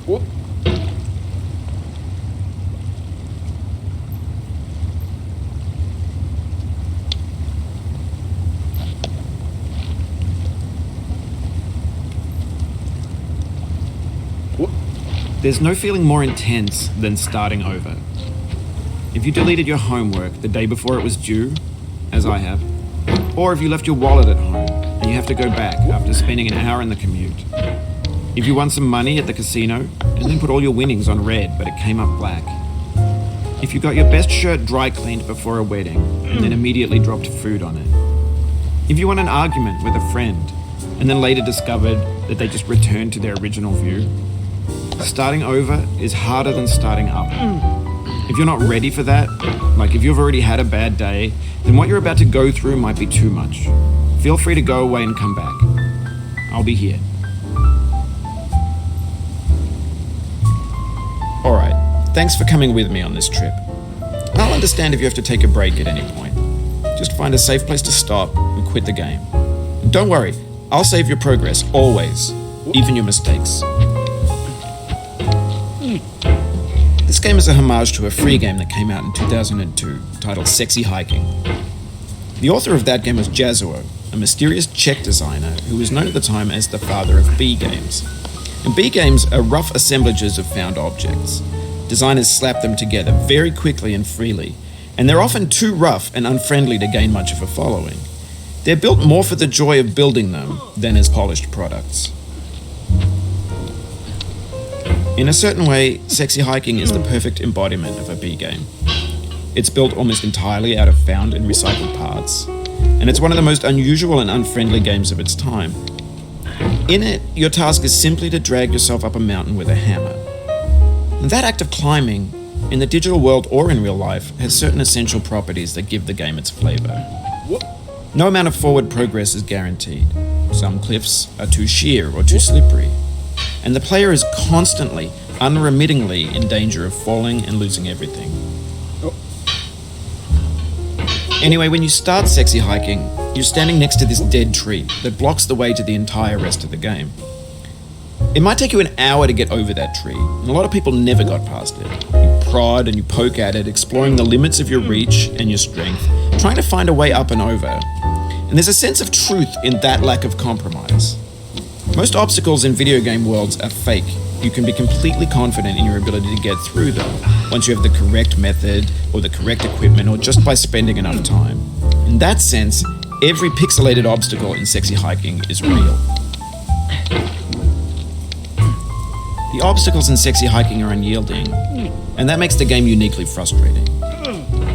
Whoop. Whoop. There's no feeling more intense than starting over. If you deleted your homework the day before it was due, as I have, or if you left your wallet at home and you have to go back after spending an hour in the commute. If you won some money at the casino and then put all your winnings on red but it came up black. If you got your best shirt dry cleaned before a wedding and then immediately dropped food on it. If you won an argument with a friend and then later discovered that they just returned to their original view. Starting over is harder than starting up. If you're not ready for that, like if you've already had a bad day, then what you're about to go through might be too much. Feel free to go away and come back. I'll be here. Alright, thanks for coming with me on this trip. I'll understand if you have to take a break at any point. Just find a safe place to stop and quit the game. And don't worry, I'll save your progress, always, even your mistakes. This game is a homage to a free game that came out in 2002, titled Sexy Hiking. The author of that game was Jazuo, a mysterious Czech designer who was known at the time as the father of B games. And B games are rough assemblages of found objects. Designers slap them together very quickly and freely, and they're often too rough and unfriendly to gain much of a following. They're built more for the joy of building them than as polished products. In a certain way, Sexy Hiking is the perfect embodiment of a B game. It's built almost entirely out of found and recycled parts, and it's one of the most unusual and unfriendly games of its time. In it, your task is simply to drag yourself up a mountain with a hammer. And that act of climbing, in the digital world or in real life, has certain essential properties that give the game its flavor. No amount of forward progress is guaranteed. Some cliffs are too sheer or too slippery, and the player is constantly, unremittingly in danger of falling and losing everything. Anyway, when you start Sexy Hiking, you're standing next to this dead tree that blocks the way to the entire rest of the game. It might take you an hour to get over that tree, and a lot of people never got past it. You prod and you poke at it, exploring the limits of your reach and your strength, trying to find a way up and over. And there's a sense of truth in that lack of compromise. Most obstacles in video game worlds are fake. You can be completely confident in your ability to get through them once you have the correct method or the correct equipment or just by spending enough time. In that sense, every pixelated obstacle in Sexy Hiking is real. The obstacles in Sexy Hiking are unyielding, and that makes the game uniquely frustrating.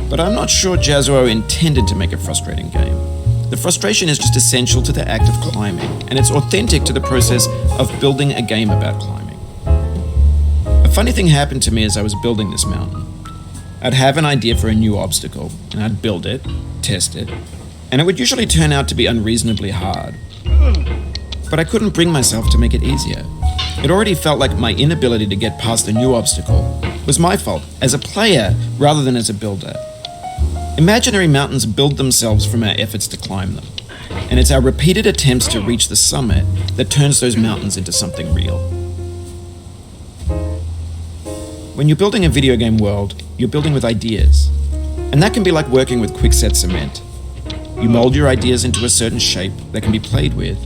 But I'm not sure Jazuo intended to make a frustrating game. The frustration is just essential to the act of climbing, and it's authentic to the process of building a game about climbing. A funny thing happened to me as I was building this mountain. I'd have an idea for a new obstacle, and I'd build it, test it, and it would usually turn out to be unreasonably hard. But I couldn't bring myself to make it easier. It already felt like my inability to get past a new obstacle was my fault as a player rather than as a builder. Imaginary mountains build themselves from our efforts to climb them, and it's our repeated attempts to reach the summit that turns those mountains into something real. When you're building a video game world, you're building with ideas, and that can be like working with quickset cement. You mold your ideas into a certain shape that can be played with,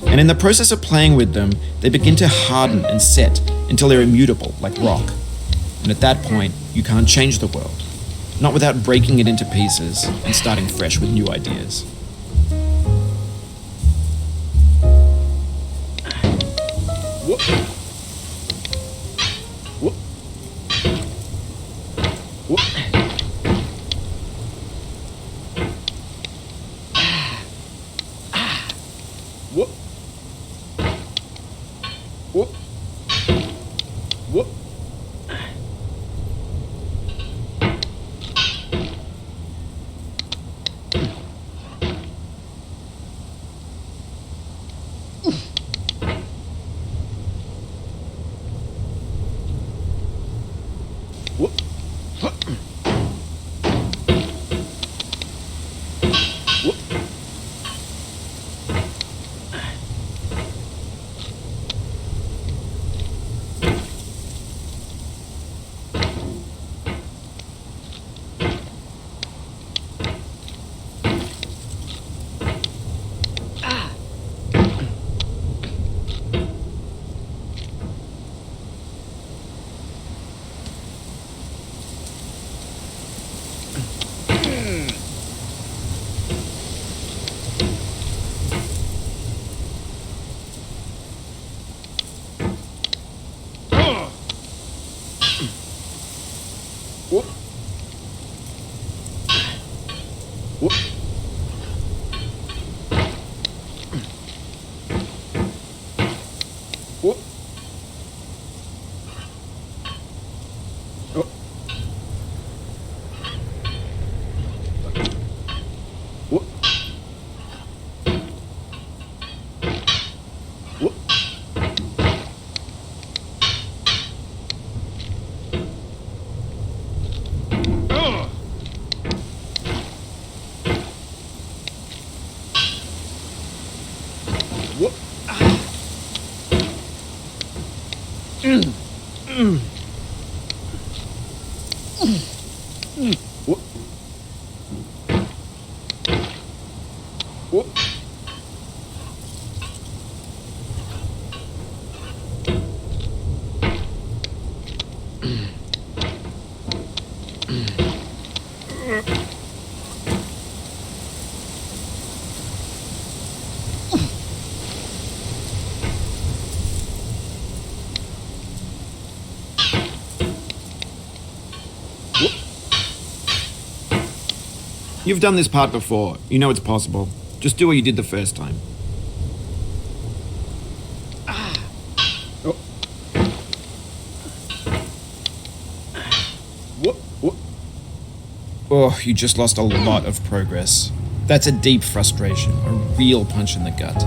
and in the process of playing with them, they begin to harden and set until they're immutable, like rock. And at that point, you can't change the world. Not without breaking it into pieces and starting fresh with new ideas. Whoop. Whoop. Whoop. Whoop. Whoop. Whoop. Whoop. Whoop. Whoop. Whoop. Whoop. Oh. Whoop. Whoop. Whoop. Whoop. Whoop. You've done this part before. You know it's possible. Just do what you did the first time. Oh. Whoop. Whoop. Oh, you just lost a lot of progress. That's a deep frustration, a real punch in the gut.